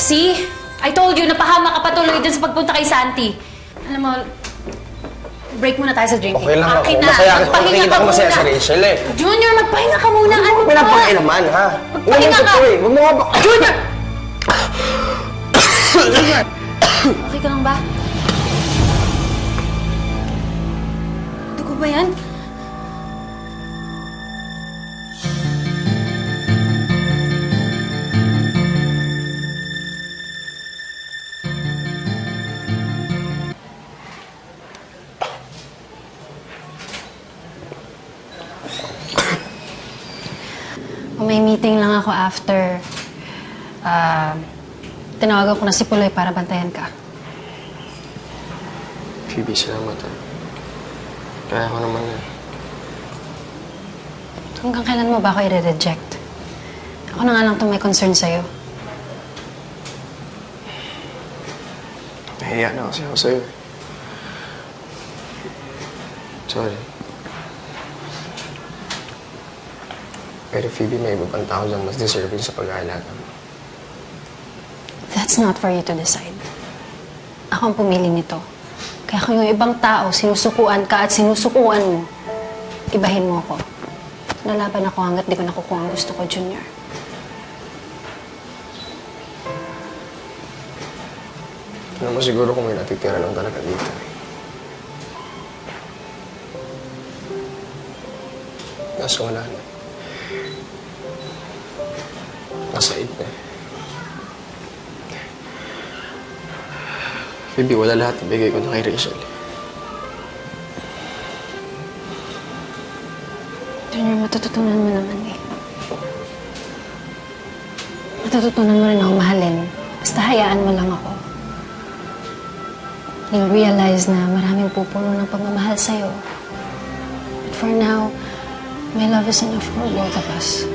See? I told you, napahama ka patuloy dun sa pagpunta kay Santi. Alam mo, break muna tayo sa drinking. Okay lang ako. Akin na. Masaya Magpahinga ako. Nakikita ka ko masaya muna. si Rachel eh. Junior, magpahinga ka muna. Ano ba? Pinapakailaman, ha? Magpahinga ka. Huwag mo nga ba? Junior! Junior! Okay ka lang ba? Dugo ba yan? May meeting lang ako after. Tinawagan ko na si Puloy para bantayan ka. Phoebe, salamat ha. Kaya ko naman eh. Hanggang kailan mo ba ako i-reject? Ako na nga lang itong may concern sa'yo. Nahiya na kasi ako sa'yo. Sorry. Pero Phoebe, may ibang tao dyan mas deserving sa pag-aalaga mo. That's not for you to decide. Ako ang pumili nito. Kaya kung yung ibang tao, sinusukuan ka at sinusukuan mo, ibahin mo ako. Lalaban ako hanggat di ko nakukuha ang gusto ko, Junior. Alam mo siguro kung may natitira lang talaga dito. Kaso wala na. Nasaid na. Phoebe, wala lahat ibigay ko na kay Rachel. Junior, matututunan mo naman eh. Matututunan mo rin ako mahalin. Basta hayaan mo lang ako. You'll realize na maraming pupuno ng pagmamahal sa'yo. But for now, my love is enough for both of us.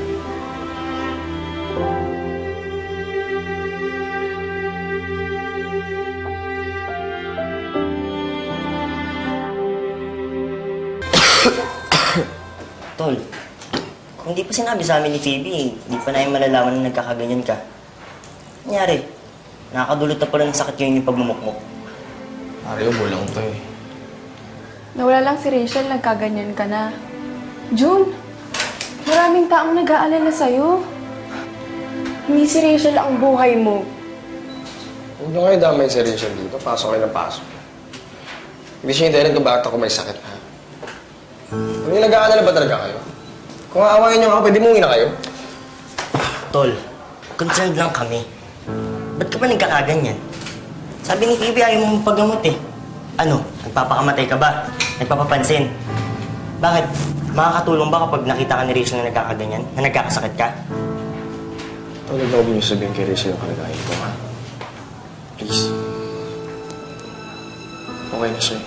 Tol, kung di pa sinabi sa amin ni Phoebe, di pa namin malalaman na nagkakaganyan ka. Nangyari, nakakadulot na pala ng sakit yung pagmumukmuk. Mario, bulang to eh. Nawala lang si Rachel, nagkaganyan ka na. June, maraming taong nag-aalala sa'yo. Hindi si Rachel ang buhay mo. Huwag nyo kayo damay si Rachel dito. Pasok kayo ng pasok. Hindi siya yung dahil nagkabata ko may sakit, ha? Kung yung nag-aalala ba talaga kayo? Kung aawain niyo ako, pwede mong ina kayo? Tol, concerned lang kami. Ba't ka pa nagkakaganyan? Sabi ni Phoebe, ayaw mong paggamot eh. Ano, nagpapakamatay ka ba? Nagpapapansin? Bakit? Makakatulong ba kapag nakita ka ni Rachel na nagkakaganyan? Na nagkakasakit ka? Tulad na huwag niyo sabihin kay Rachel ang kalagayan ko, ha? Please. Okay na siya eh.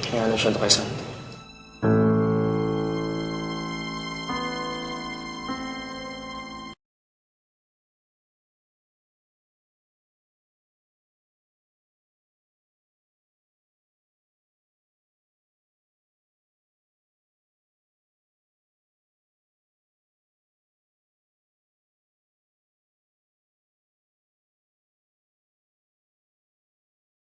Kaya ano siya to kay Santi.